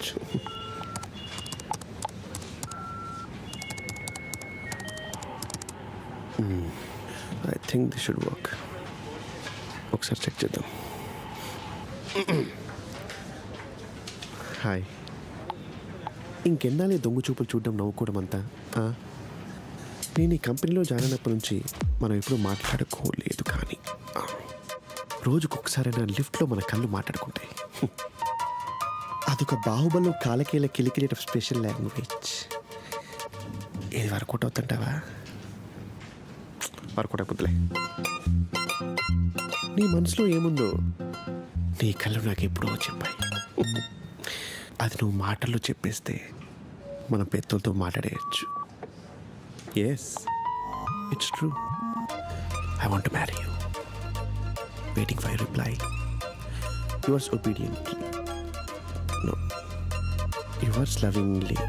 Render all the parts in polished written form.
మాట్లాడచ్చు. I think this should work. ఒకసారి check చేద్దాం. హాయ్. ఇంకెన్నాళ్ళే దొంగ చూపులు చూడడం, నవ్వుకోవడం అంతా. నేను ఈ కంపెనీలో జాయిన్ అయినప్పటి నుంచి మనం ఎప్పుడూ మాట్లాడుకోలేదు, కానీ రోజుకొకసారైనా లిఫ్ట్లో మన కళ్ళు మాట్లాడుకుంటాయి. అదొక బాహుబలి కాలకేల కిలికిలేట స్పెషల్ లాంగ్వేజ్. ఏది వర్కౌట్ అవుతుంటావా? వర్కౌట్ అయిపోతులే. నీ మనసులో ఏముందో నీ కళ్ళు నాకు ఎప్పుడో చెప్పాయి. అది నువ్వు మాటల్లో చెప్పేస్తే మనం పెద్దలతో మాట్లాడేయచ్చు. Yes, it's true. I want to marry you. Waiting for your reply. Yours obediently. No, yours lovingly.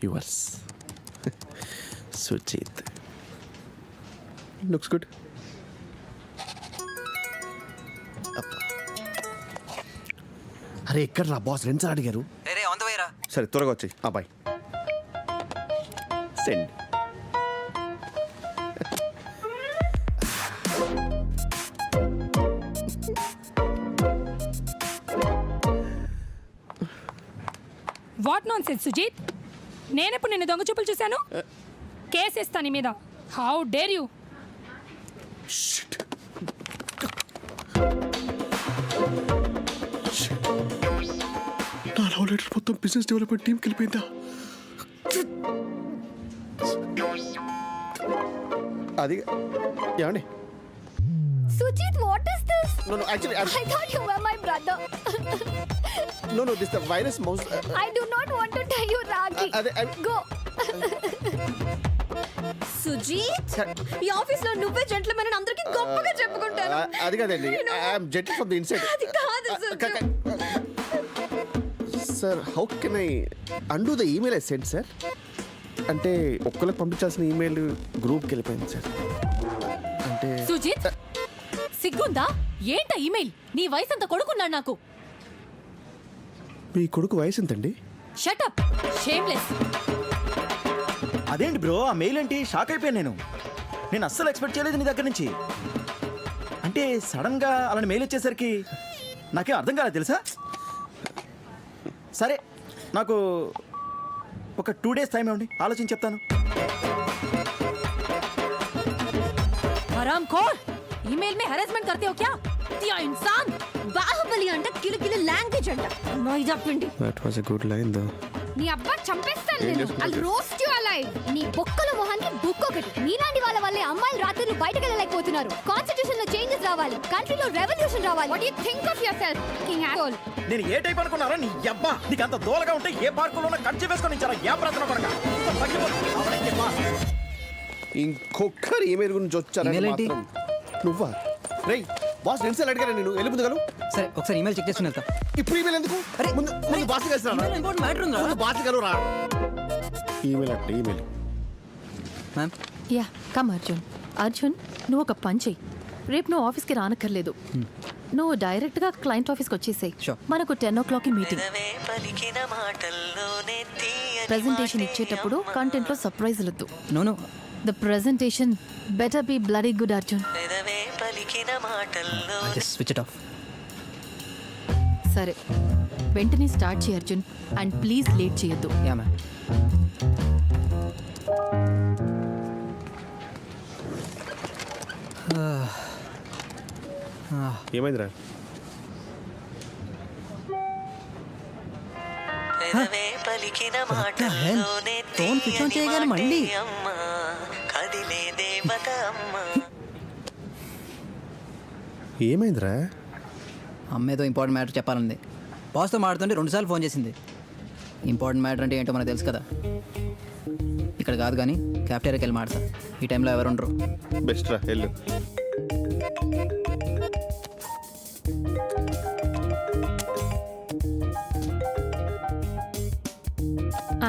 Yours Sujith. Looks good. అరే ఎక్కడ రా బాస్? రెండుసార్లు అడిగారు. సరే త్వరగా వచ్చాయి. Bye. Send. What nonsense Sujith? నేనెప్పుడు నిన్ను దొంగ చూపులు చూశాను? కేసేస్తా నీ మీద. How dare you? నా లవ్ లెటర్ మొత్తం బిజినెస్ డెవలప్మెంట్ టీంకి వెళ్ళిపోయిందా? అది ఏమండి? Sujit, what is this? No, actually, I thought you were my brother. No, this is the virus mouse. I do not want to tell you, Ragi. Go. Sujeeth, ఈ office లో నువ్వే gentlemen అని అందరికీ గొప్పగా చెప్పుకుంటాను. అది కాదండి, I'm gentle from the inside. అది కాదు sir. How can I undo the email I send sir? అంటే ఒక్కరికి పంపించాల్సిన ఈమెయిల్ గ్రూప్కి వెళ్ళిపోయింది సార్. అంటే సుజిత్, సిగ్గుందా? ఏంటా ఈమెయిల్? నీ వయసు అంత కొడుకున్నాడు నాకు. మీ కొడుకు వయసు ఎంతండి? Shut up, shameless. అదేంటి బ్రో, ఆ మెయిల్ ఏంటి? షాక్ అయిపోయాను నేను అస్సలు ఎక్స్పెక్ట్ చేయలేదు నీ దగ్గర నుంచి. అంటే సడన్ గా అలాంటి మెయిల్ వచ్చేసరికి నాకేం అర్థం కాలేదు తెలుసా. సరే, నాకు ఒక 2 days టైం ఇవ్వండి, ఆలోచించి చెప్తాను. हराम खोर, ईमेल में हरेसमेंट करते हो क्या? दिया इंसान. బాహుబలి అంట కిలుకిలు లాంగ్వేజ్ అంట. మైదా పిండి. That was a good line though. నీ అబ్బా చంపేస్తాను నేను. I'll roast you alive. నీ బొక్కల మొహానికి బుక్ ఒకటి. నీలాంటి వాళ్ళ వల్లే అమ్మాయిలు రాత్రులు బయటకు వెళ్ళలేకపోతున్నారు. కాన్స్టిట్యూషన్ లో చేంజెస్ రావాలి, కంట్రీలో రెవల్యూషన్ రావాలి. What you think of yourself king asshole? నేను ఏ టైప్ అనుకున్నారా నీ అబ్బా? నీకు అంత దోలగా ఉంటే ఏ పార్కులోనే కట్ వేసుకొని ఇచ్చారా? ఏ ప్రశ్న పడక ఇంకొకరు ఈమెయిల్ గురించి వచ్చారంటే మాత్రం నువ్వా? రేయ్ బాస్, రెండుసార్లు అడిగారా నేను? వెళ్ళి ముందుగా. సరే ఒకసారి ఈమెయిల్ చెక్ చేసుకుని వెళ్తా. ఇప్పుడు ఈమెయిల్ ఎందుకు? ముందు బాస్ కలిసి రా. బాస్ కలు రా. ఈమెయిల్ అంటే email. Ma'am. Yeah come Arjun. Arjun, నువ్వు ఒక పని చెయ్యి. రేపు నువ్వు ఆఫీస్కి రానక్కర్లేదు. నువ్వు డైరెక్ట్గా క్లయింట్ ఆఫీస్కి వచ్చేసేయి. మనకు 10 o'clock మీటింగ్. ప్రెజెంటేషన్ ఇచ్చేటప్పుడు కంటెంట్లో సర్ప్రైజ్ వద్దు. No, the presentation better be bloody good Arjun. Just switch it off. సరే, వెంటనే స్టార్ట్ చేయి అర్జున్. అండ్ ప్లీజ్ లేట్ చేయొద్దు. Yeah ma'am. ఏమైందిరా? ఫోన్ స్విచ్ ఆన్ చేయగానే మళ్ళీ ఏమైందిరా? అమ్మేదో ఇంపార్టెంట్ మ్యాటర్ చెప్పాలంది. బాస్తో మాట్లాడుతుంటే 2 సార్లు ఫోన్ చేసింది. ఇంపార్టెంట్ మ్యాటర్ అంటే ఏంటో మనకు తెలుసు కదా. ఇక్కడ కాదు కానీ క్యాఫ్టేరియాకి వెళ్ళి మాడతా. ఈ టైంలో ఎవరు ఉండరు. బెస్ట్ రా, వెళ్ళు.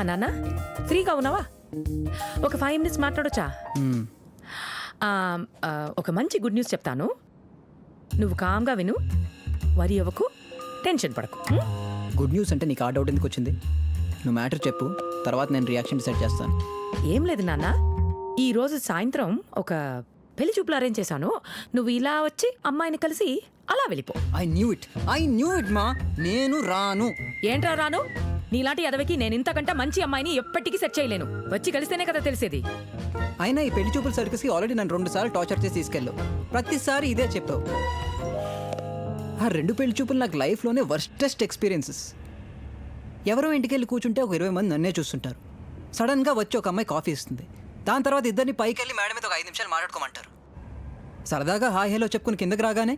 నాన్న ఫ్రీగా ఉన్నావా? ఒక 5 minutes మాట్లాడొచ్చా? ఒక మంచి గుడ్ న్యూస్ చెప్తాను. నువ్వు కామ్గా విను, వరి అవ్వకు, టెన్షన్ పడకు. గుడ్ న్యూస్ అంటే నీకు ఆ డౌట్ ఎందుకు వచ్చింది? నువ్వు మ్యాటర్ చెప్పు, తర్వాత నేను రియాక్షన్ డిసైడ్ చేస్తాను. ఏం లేదు నాన్న, ఈ రోజు సాయంత్రం ఒక పెళ్లి చూపులు అరేంజ్ చేశాను. నువ్వు ఇలా వచ్చి అమ్మాయిని కలిసి అలా వెళ్ళిపో. ఐ న్యూ ఇట్ మా. నేను రాను. ఏంట్రా రాను? నీలాంటి ఎదవకి నేను ఇంతకంటే మంచి అమ్మాయిని ఎప్పటికీ సెట్ చేయలేను. వచ్చి కలిస్తేనే కదా తెలిసేది. అయినా ఈ పెళ్లి చూపుల సర్కస్కి ఆల్రెడీ నన్ను 2 సార్లు టార్చర్ చేసి తీసుకెళ్ళావు. ప్రతిసారి ఇదే చెప్పావు. ఆ 2 పెళ్లి చూపులు నాకు లైఫ్లోనే వర్స్టెస్ట్ ఎక్స్పీరియన్సెస్. ఎవరో ఇంటికి వెళ్ళి కూర్చుంటే ఒక 20 మంది నన్నే చూస్తుంటారు. సడన్గా వచ్చి ఒక అమ్మాయి కాఫీ ఇస్తుంది. దాని తర్వాత ఇద్దరిని పైకి వెళ్ళి మేడం మీద ఒక 5 నిమిషాలు మాట్లాడుకోమంటారు. సరదాగా హాయ్ హలో చెప్పుకుని కిందకి రాగానే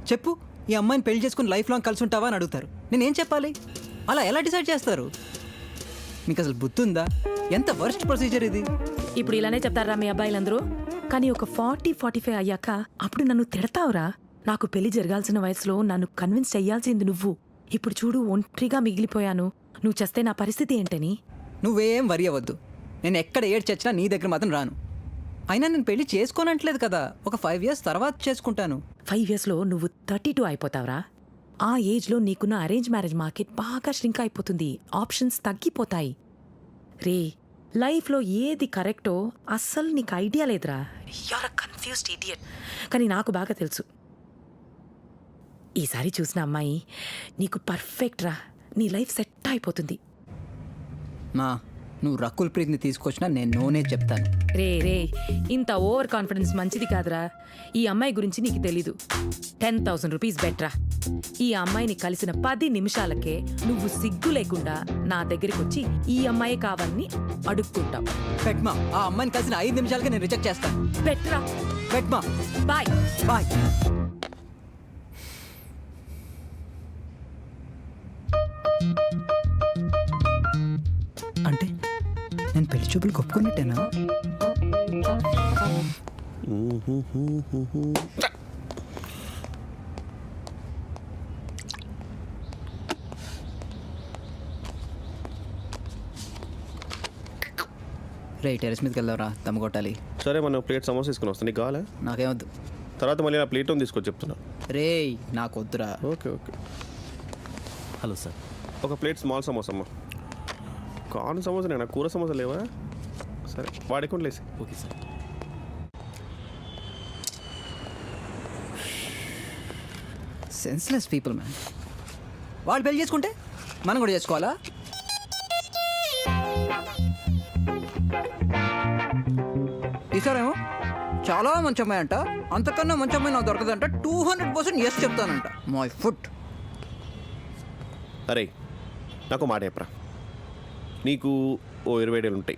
చెప్పు ఈ అమ్మాయిని పెళ్లి చేసుకుని లైఫ్ లాంగ్ కలిసి ఉంటావా అని అడుగుతారు. నేనేం చెప్పాలి? అలా ఎలా డిసైడ్ చేస్తారు? మీకు అసలు బుద్ధుందా? ఎంత వర్స్ట్ ప్రొసీజర్ ఇది. ఇప్పుడు ఇలానే చెప్తారా మీ అబ్బాయిలందరూ? కానీ ఒక 40-45 అయ్యాక అప్పుడు నన్ను తిడతావురా. నాకు పెళ్లి జరగాల్సిన వయసులో నన్ను కన్విన్స్ చెయ్యాల్సింది నువ్వు. ఇప్పుడు చూడు, ఒంటరిగా మిగిలిపోయాను. నువ్వు చేస్తే నా పరిస్థితి ఏంటని. నువ్వేం వరి అవ్వద్దు. నేను ఎక్కడ ఏడ్ చచ్చినా నీ దగ్గర మాత్రం రాను. అయినా నేను పెళ్లి చేసుకోనట్లేదు కదా, ఒక 5 years తర్వాత చేసుకుంటాను. 5 yearsలో నువ్వు 32 అయిపోతావురా. ఆ ఏజ్లో నీకున్న అరేంజ్ మ్యారేజ్ మార్కెట్ బాగా ష్రింక్ అయిపోతుంది. ఆప్షన్స్ తగ్గిపోతాయి. రే, లైఫ్లో ఏది కరెక్టో అస్సలు నీకు ఐడియా లేదురా. You are a confused idiot. కానీ నాకు బాగా తెలుసు. ఈసారి చూసిన అమ్మాయి నీకు పర్ఫెక్ట్ రా. నీ లైఫ్ సెట్ అయిపోతుంది. మా, నువ్వు రకుల్ ప్రీత్ని తీసుకొచ్చినా నేను నోనే చెప్తాను. రే రే, ఇంత ఓవర్ కాన్ఫిడెన్స్ మంచిది కాదురా. ఈ అమ్మాయి గురించి నీకు తెలీదు. 10,000 రూపీస్ బెట్రా. ఈ అమ్మాయిని కలిసిన 10 నిమిషాలకే నువ్వు సిగ్గు లేకుండా నా దగ్గరికి వచ్చి ఈ అమ్మాయి కావాలని అడుక్కుంటావు. పెట్మా, ఆ అమ్మాయిని కలిసిన 5 నిమిషాలకే నేను రిజెక్ట్ చేస్తాను. బెట్రా. పెట్మా, బాయ్ బాయ్. అంటే నేను పెళ్లి చూపులు ఒప్పుకున్నట్టేనా? రే, టెరెస్ మీదకి వెళ్దాంరా, దమ్ము కొట్టాలి. సరే, మనం ప్లేట్ సమోసా తీసుకుని వస్తాను. నీకు కావాలా? నాకేమొద్దు. తర్వాత మళ్ళీ నా ప్లేట్ తీసుకొని చెప్తున్నా. రే, నాకు వద్దురా. Okay okay. హలో సార్, ఒక ప్లేట్ స్మాల్ సమోసా అమ్మా. కార్న్ సమోసా నేనా? కూర సమోసా లేవా? సరే, వాడి అకౌంట్ లేసి. Okay sir. Senseless people man. వాళ్ళు పెళ్లి చేసుకుంటే మనం కూడా చేసుకోవాలా? ఈసారేమో చాలా మంచి అమ్మాయి అంట, అంతకన్నా మంచి అమ్మాయి నాకు దొరకదంట. 200% ఎస్ చెప్తానంట. My foot. అరే, నాకు మాట చెప్పరా. నీకు ఓ 20 ఏళ్ళు ఉంటాయి.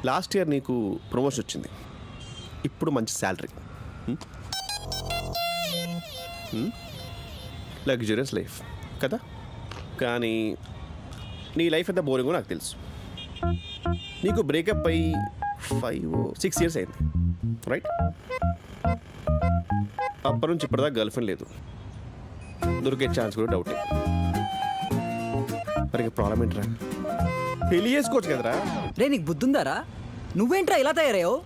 లాస్ట్ ఇయర్ నీకు ప్రమోషన్ వచ్చింది. ఇప్పుడు మంచి శాలరీ, లగ్జరియస్ లైఫ్ కదా. కానీ నీ లైఫ్ ఎంత బోరింగో నాకు తెలుసు. నీకు బ్రేకప్ అయ్యి 5-6 years అయింది, రైట్? అప్పటి నుంచి ఇప్పటిదాకా గర్ల్ ఫ్రెండ్ లేదు. దొరికే ఛాన్స్ కూడా డౌటే. మరి ప్రాబ్లం ఏంట్రా? పెళ్లి చేసుకోవచ్చు కదరా. రే, నీకు బుద్ధుందారా? నువ్వేంట్రా ఇలా తయారయ్యావు?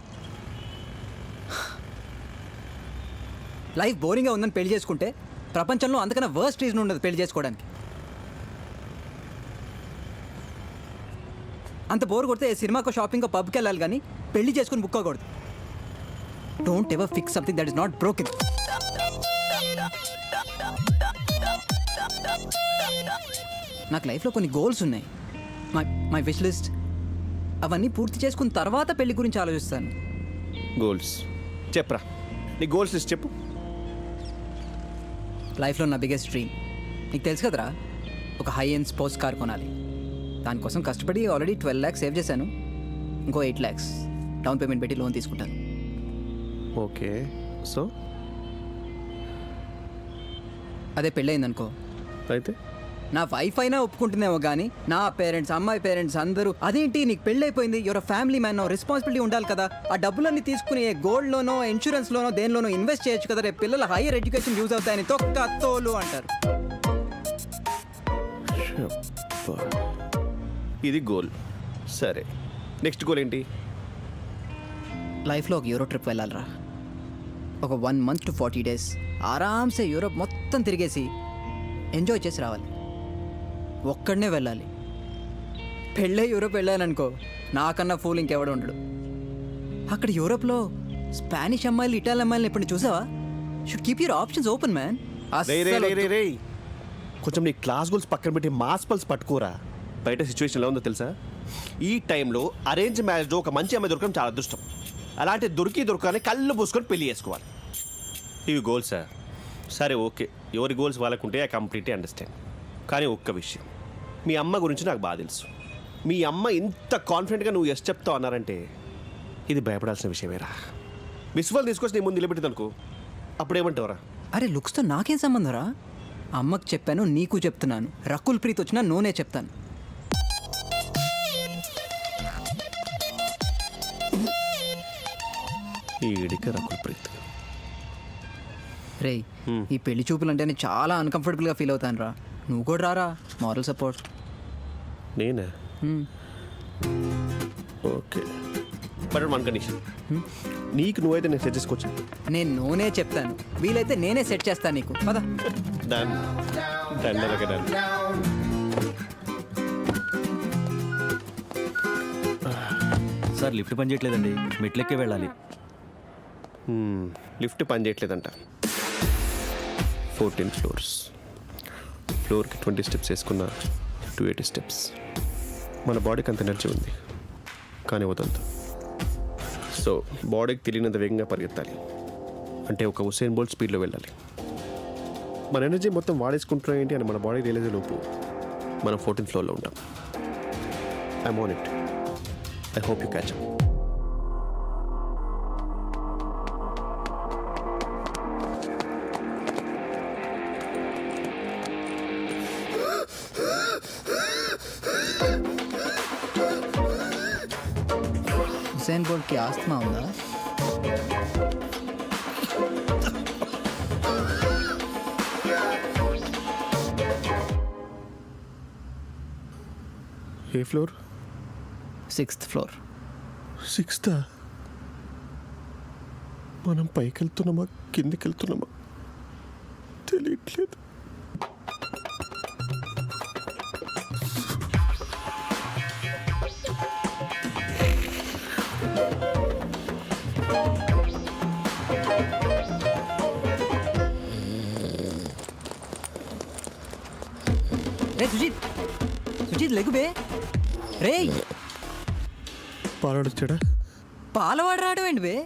లైఫ్ బోరింగ్గా ఉందని పెళ్లి చేసుకుంటే ప్రపంచంలో అంతకన్నా వర్స్ట్ రీజన్ ఉండదు పెళ్లి చేసుకోవడానికి. అంత బోర్ కొడితే సినిమాకో షాపింగ్కో పబ్కి వెళ్ళాలి కానీ పెళ్లి చేసుకుని బుక్ అవ్వకూడదు. Don't ever fix something that is not broken. నాకు లైఫ్లో కొన్ని గోల్స్ ఉన్నాయి. My wish list. అవన్నీ పూర్తి చేసుకున్న తర్వాత పెళ్లి గురించి ఆలోచిస్తాను. గోల్స్ చెప్పరా. నీ గోల్స్ లిస్ట్ చెప్పు. లైఫ్లో నా బిగ్గెస్ట్ డ్రీమ్ నీకు తెలుసు కదరా, ఒక హై ఎండ్ స్పోర్ట్స్ కార్ కొనాలి. దానికోసం కష్టపడి ఆల్రెడీ 12 lakhs సేవ్ చేశాను. ఇంకో 8 lakhs డౌన్ పేమెంట్ పెట్టి లోన్ తీసుకుంటాను. ఓకే, సో అదే పెళ్ళయిందనుకో, అయితే నా వైఫ్ అయినా ఒప్పుకుంటుందేమో కానీ నా పేరెంట్స్, అమ్మాయి పేరెంట్స్ అందరూ అదేంటి నీకు పెళ్ళైపోయింది, యువర్ ఫ్యామిలీ మ్యాన్, రెస్పాన్సిబిలిటీ ఉండాలి కదా, ఆ డబ్బులన్నీ తీసుకుని గోల్డ్లోనో ఇన్సూరెన్స్లోనో దేనిలోనో ఇన్వెస్ట్ చేయొచ్చు కదా, రేపు పిల్లల హైయర్ ఎడ్యుకేషన్ యూజ్ అవుతాయని తొక్క తోలు అంటారు. ఇది గోల్. సరే, నెక్స్ట్ గోల్ ఏంటి? లైఫ్లో ఒక యూరో ట్రిప్ వెళ్ళాలిరా. ఒక 1 month to 40 days ఆరామ్సే యూరోప్ మొత్తం తిరిగేసి ఎంజాయ్ చేసి రావాలి. ఒక్కడనే వెళ్ళాలి. పెళ్ళే యూరోప్ వెళ్ళాననుకో, నాకన్నా ఫూల్ ఇంకెవడు ఉండడు. అక్కడ యూరోప్లో స్పానిష్ అమ్మాయిలు, ఇటాలియన్ అమ్మాయిలు ఎప్పుడు చూసావా? Should keep your options open man. రే కొంచెం నీ క్లాస్ గోల్స్ పక్కన పెట్టి మాస్ పల్స్ పట్టుకోరా. బయట సిచ్యువేషన్ ఎలా ఉందో తెలుసా? ఈ టైంలో అరేంజ్ మ్యారేజ్లో ఒక మంచి అమ్మాయి దొరకడం చాలా అదృష్టం. అలాంటి దొరకాలని కళ్ళు పూసుకొని పెళ్లి చేసుకోవాలి. ఇవి గోల్స్ సార్. సరే ఓకే, ఎవరి గోల్స్ వాళ్ళకుంటే ఐ కంప్లీట్లీ అండర్స్టాండ్. కానీ ఒక్క విషయం, మీ అమ్మ గురించి నాకు బాగా తెలుసు. మీ అమ్మ ఇంత కాన్ఫిడెంట్గా నువ్వు ఎస్ చెప్తావు అన్నారంటే ఇది భయపడాల్సిన విషయమేరా. విశ్వాలు తీసుకొచ్చి నీ ముందు నిలబెట్టింది అనుకో, అప్పుడేమంటావురా? అరే లుక్స్తో నాకేం సంబంధం రా? అమ్మకి చెప్పాను, నీకు చెప్తున్నాను. రకుల్ ప్రీత్ వచ్చినా నోనే చెప్తాను. ఈడికి రకుల్ ప్రీత్. రేయ్, ఈ పెళ్లి చూపులు అంటే నేను చాలా అన్కంఫర్టబుల్గా ఫీల్ అవుతాను రా. నువ్వు కూడా రారా, మారల్ సపోర్ట్. నేనా? Okay, but one condition. నీకు నువ్వైతే నేను సెట్ చేసుకోవచ్చు. నేను నోనే చెప్తాను, వీలైతే నేనే సెట్ చేస్తాను నీకు. పద. Done done done. Sir lift పని చేయట్లేదండి, మెట్లెక్కే వెళ్ళాలి. లిఫ్ట్ పని చేయట్లేదంట. 14 ఫ్లోర్స్. ఫ్లోర్కి 20 స్టెప్స్ వేసుకున్న 280 స్టెప్స్. మన బాడీకి అంత ఎనర్జీ ఉంది, కానీ వద్దంత. సో బాడీకి తెలియనంత వేగంగా పరిగెత్తాలి. అంటే ఒక హుసేన్ బోల్ట్ స్పీడ్లో వెళ్ళాలి. మన ఎనర్జీ మొత్తం వాడేసుకుంటున్నాం ఏంటి అని మన బాడీ రియలైజ్ లోపు మనం 14th ఫ్లోర్లో ఉంటాం. I'm on it. I hope you catch up. Usain బోల్ట్కి ఆస్తమా ఉందా? ఏ ఫ్లోర్? 6th floor. 6th? మనం పైకి వెళ్తున్నామా కిందికి వెళ్తున్నామా తెలియట్లేదు. రే సుజిత్, సుజిత్ లెగుబే. రే పాలొచ్చాడా? పాలవాడు రావడం ఏంటి బే?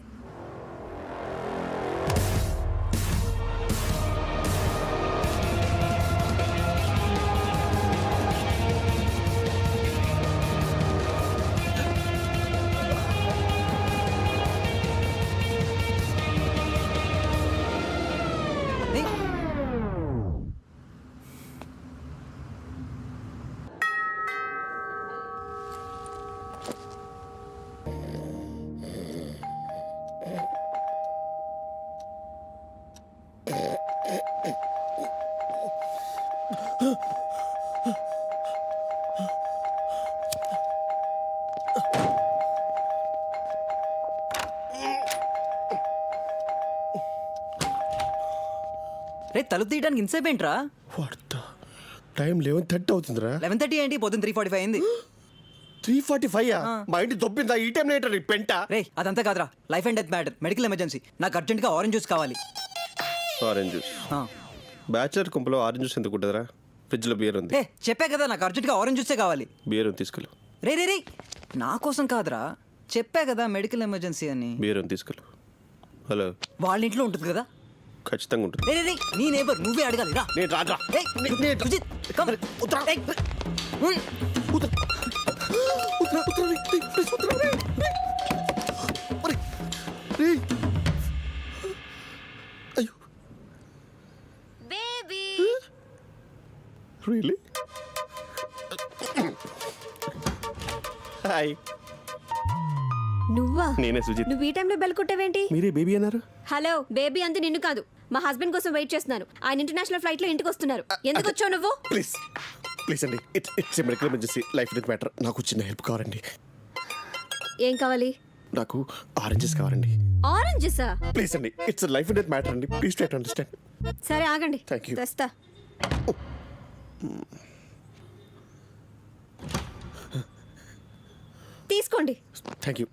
రే తలుపు తీయడానికి ఇన్సేపు ఏంట్రా? వాడతా టైం 11:30 అవుతుందిరా. 11:30 ఏంటి? పొద్దున్న 3:45 అయింది. 3:45? మా ఇంటి దొబ్బిందా ఈ టైం లేటర్ పెంట? రే అదంతా కాదురా, life and death matter, medical emergency. నాకు అర్జెంట్గా ఆరెంజ్ జ్యూస్ కావాలి. Orange juice? బ్యాచులర్ కుంపలో ఆరెంజ్ జ్యూస్ ఎందుకు ఉంటుందిరా? ఫ్రిడ్జ్లో బియర్ ఉంది. ఏ చెప్పా కదా, నాకు అర్జెంట్గా ఆరెంజ్ జ్యూసే కావాలి. బియర్ ఉంది, తీసుకెళ్ళు. రే రే రే నా కోసం కాదురా, చెప్పా కదా మెడికల్ ఎమర్జెన్సీ అని. బియర్ ఉంది, తీసుకెళ్ళు. హలో, వాళ్ళ ఇంట్లో ఉంటుంది కదా? ఖచ్చితంగా ఉంటుంది. రే రే రే నీ నేబర్, నువ్వే అడగాలి రా. నేను రాజా. ఏయ్, సుజిత్, come. ఏయ్, అయ్యో బేబీ. రియలీ? హాయ్, నువ్వా? నేనే సుజిత్. నువ్వు ఈ టైంలో బెల్ కొట్టావేంటి? మీరే బేబీ అన్నారు. హలో, బేబీ అంతే నిన్ను కాదు, మా హస్బెండ్ కోసం వెయిట్ చేస్తున్నాను. ఆయన ఇంటర్నేషనల్ ఫ్లైట్ లో ఇంటికి వస్తున్నారు. ఎందుకు వచ్చావు నువ్వు? ప్లీజ్ ప్లీజ్ అండి, it's medical emergency, life death matter. నాకు చిన్న హెల్ప్ కావాలండి. ఏం కావాలి? నాకు ఆరెంజెస్ కావాలండి. ఆరెంజెసా? ప్లీజ్ అండి, ఇట్స్ లైఫ్ డెత్ మ్యాటర్ అండి. Please try to understand. సరే ఆగండి, Thank you. తెస్తా. ఇదిగోండి థ్యాంక్ యూ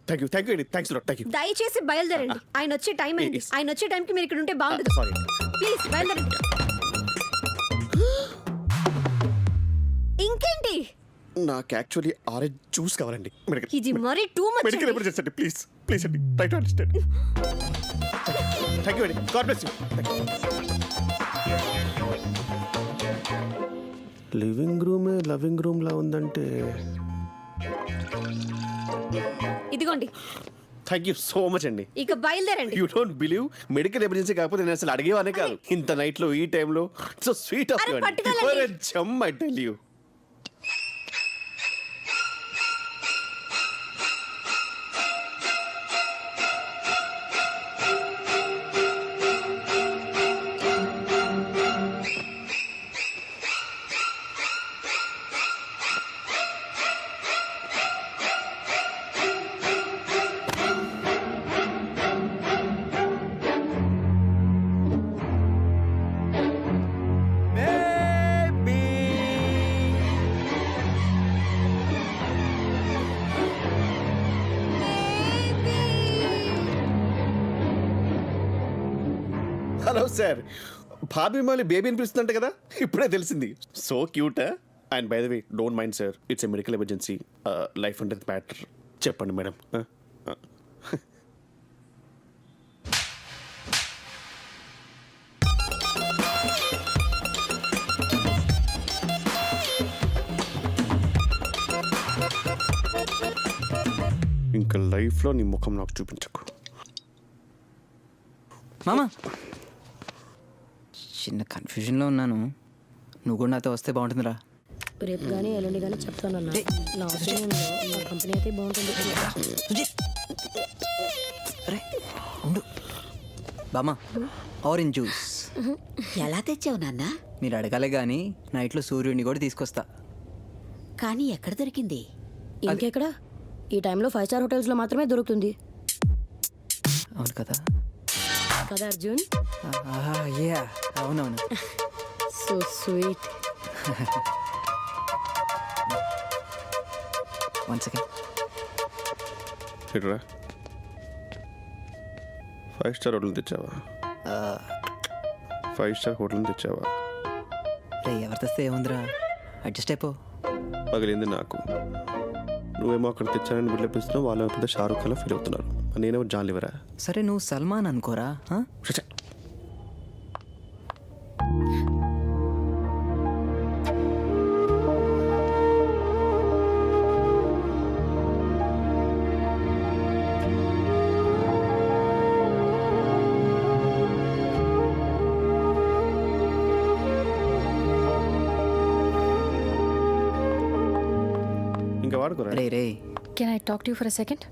అండి థ్యాంక్స్ థ్యాంక్ యూ దయచేసి బయలుదేరండి. ఆయన వచ్చే టైం అయింది. Yes. ఆయన వచ్చే టైంకి మీరు ఇక్కడ ఉంటే బాగుంటుంది. సారీ ప్లీజ్ బయలుదేరండి. ఇంకేంటి నాకు యాక్చువల్లీ ఆరెంజ్ జ్యూస్ కావాలండి ఇది మరీ టూ మచ్. మెడికల్ ఎమర్జెన్సీ అండి ప్లీజ్ అండి try to understand thank you అండి గాడ్ బ్లెస్ యూ లివింగ్ రూమే లవింగ్ రూమ్ లా ఉందంటే ఇదిగోండి థ్యాంక్ యూ సో మచ్ అండి ఇక బయలుదేరండి. You don't believe medical emergency కాకపోతే నేను అసలు అడిగేవానే కాదు ఇంత నైట్ లో ఈ టైంలో సో స్వీట్ ఆఫ్ అరే, యూ పట్టుకోలేండి. అండి జమ్ I tell you hello sir bhabhi మళ్ళీ బేబీ అనిపిస్తుందంట కదా ఇప్పుడే తెలిసింది so cute and by the way don't mind sir it's a medical emergency life and death matter చెప్పండి మేడం ఇంకా లైఫ్లో నీ ముఖం నాకు చూపించకు మామా చిన్న కన్ఫ్యూజన్లో ఉన్నాను. నువ్వు కూడా నాతో వస్తే బాగుంటుందిరా. రేపు కానీ ఎల్లుండి కానీ చెప్తానన్నా. నా ఒపీనియన్లో నా కంపెనీ అయితే బాగుంటుంది. అరే ఉండు బామా ఆరెంజ్ జ్యూస్ ఎలా తెచ్చావు నాన్న? మీరు అడగాలే కానీ నైట్లో సూర్యుడిని కూడా తీసుకొస్తా. కానీ ఎక్కడ దొరికింది? ఇంకెక్కడ ఈ టైంలో 5 స్టార్ హోటల్స్లో మాత్రమే దొరుకుతుంది అవును కదా. కదా అర్జున్. యా అవునవును. So sweet. One second. ఇట్రా 5 స్టార్ హోటల్ తెచ్చావా 5 స్టార్ హోటల్ తెచ్చావా రే ఎవరు తెస్తే ఏముందిరా, అడ్జస్ట్ అయిపో. పగిలింది నాకు. నువ్వేమో అక్కడ తెచ్చానని విలపిస్తున్నావు, వాళ్ళు పెద్ద షారూఖ్ ఖాన్ ఫీల్ అవుతున్నారు, నేనేమో జాన్ లివరా. సరే నువ్వు సల్మాన్ అనుకోరా. ఇంకా వాడుకోరా. రే రే can I talk to you for a second?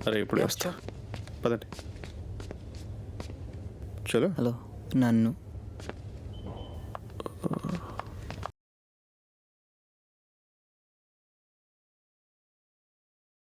అరే ఇప్పుడు వస్తా పదండి. చలో హలో నన్ను